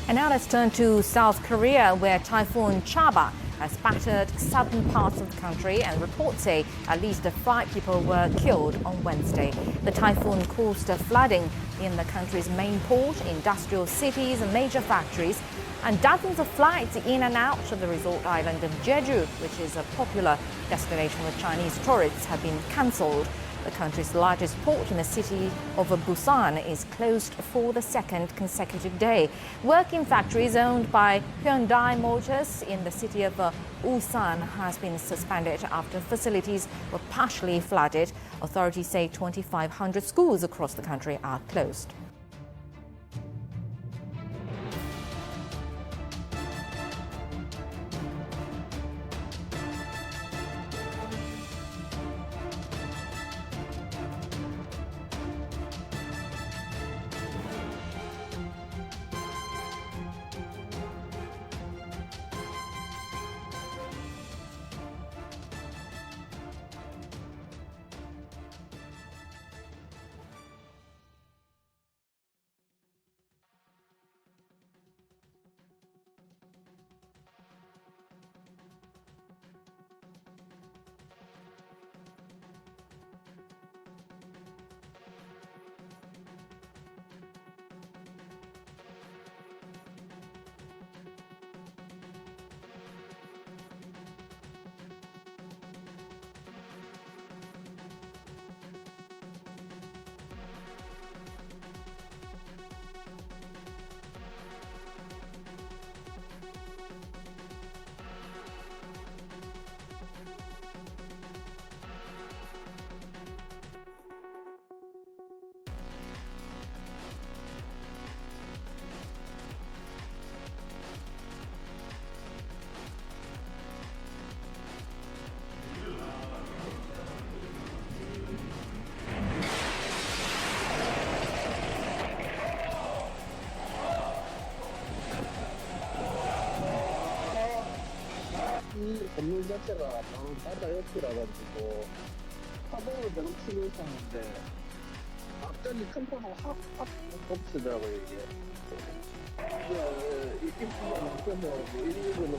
And now let's turn to South Korea, where Typhoon Chaba has battered southern parts of the country, and reports say at least 5 people were killed on Wednesday. The typhoon caused flooding in the country's main port, industrial cities and major factories, and dozens of flights in and out of the resort island of Jeju, which is a popular destination with Chinese tourists, have been cancelled. The country's largest port in the city of Busan is closed for the second consecutive day. Work in factories owned by Hyundai Motors in the city of Ulsan has been suspended after facilities were partially flooded. Authorities say 2,500 schools across the country are closed. 이 건물 자체가 바로 바다 옆이라 가지고 파도를 계속 치고 있었는데 갑자기 큰 파도가 확 덮치더라고요 이게. 이 입구가 막혀서 119로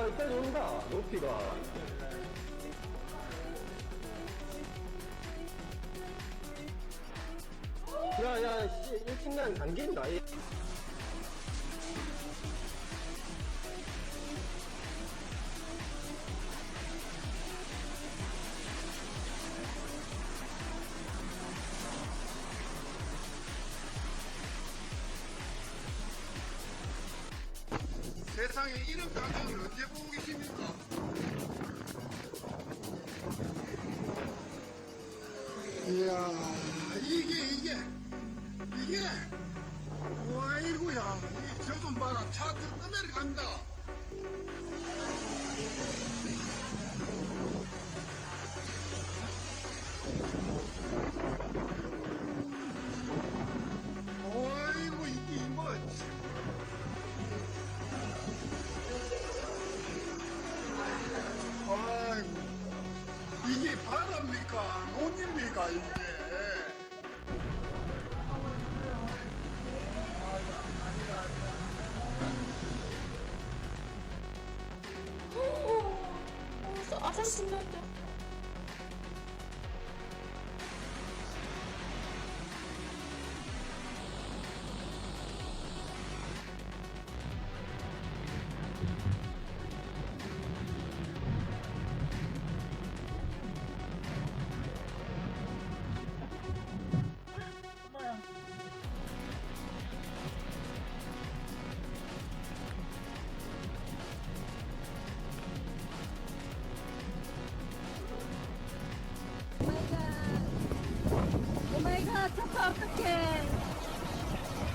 일단 온다 높이가. 야야 이 순간 당긴다. 세상에 이런 감정을 언제 보고 계십니까? 이야, 이게, 아이고야, 저 좀 봐라, 차 떠내려간다. 아이고, 이게 뭐. 아이고, 이게 바다입니까? 논입니까, 이게? 아저씨인데. 오마이갓, 저거 어떡해.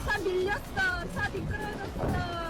차 밀렸어. 차 미끄러졌어.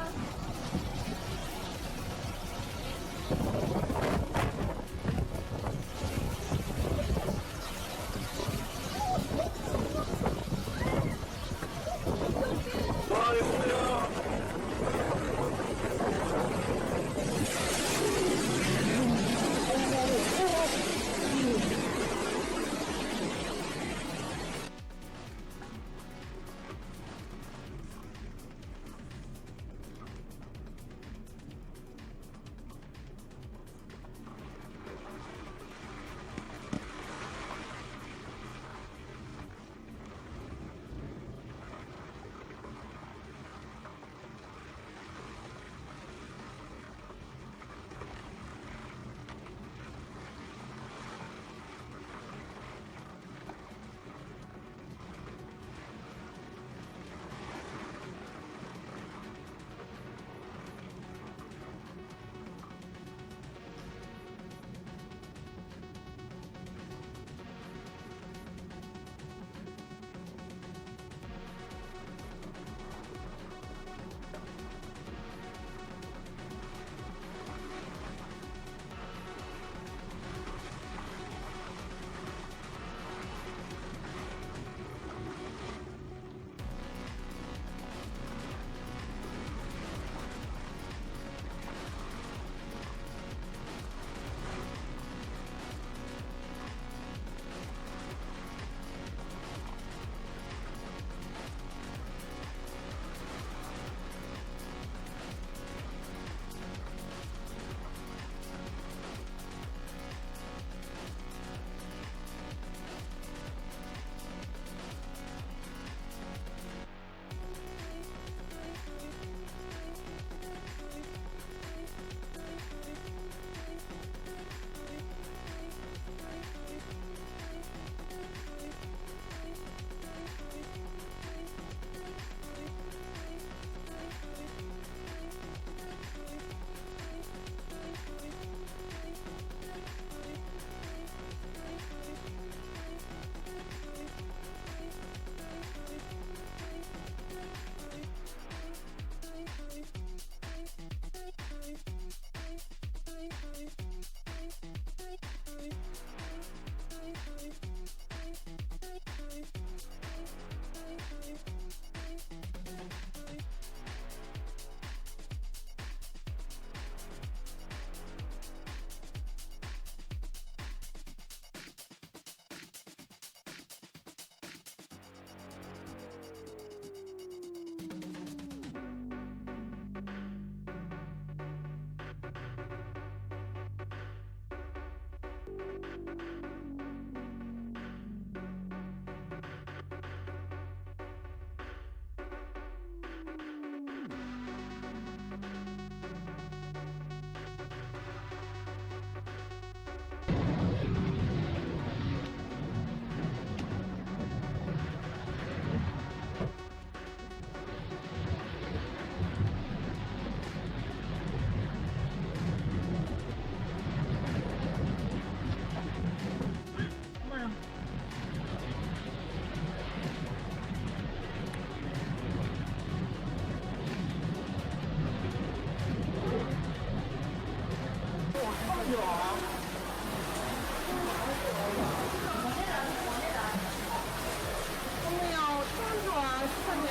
어머야, 어떡하면 좋아, 어떡하네.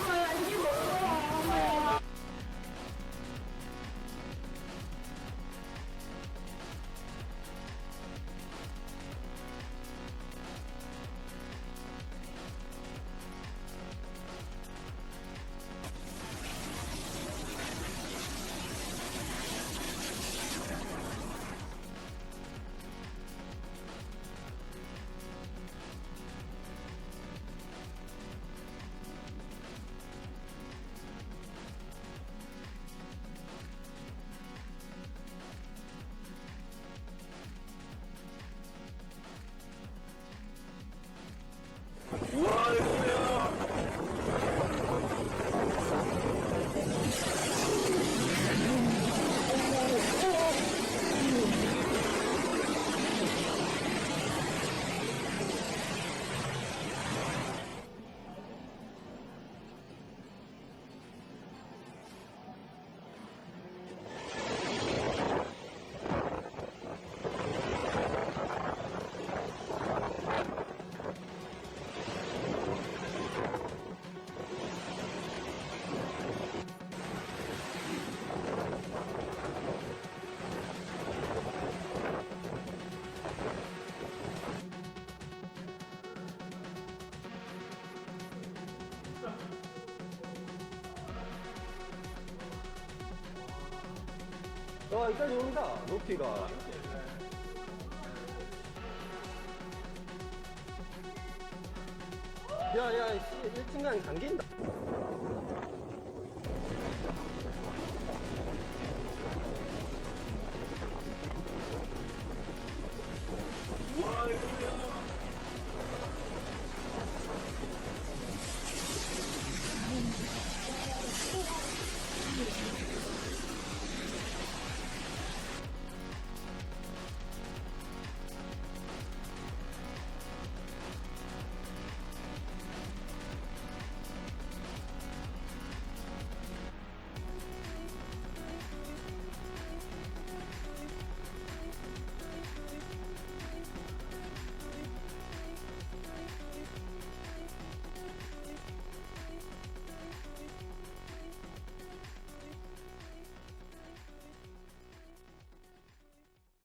어머야, 이게 뭐야, 어머야. 와, 여기까지 온다, 높이가. 야, 야, 1층간이 잠긴다.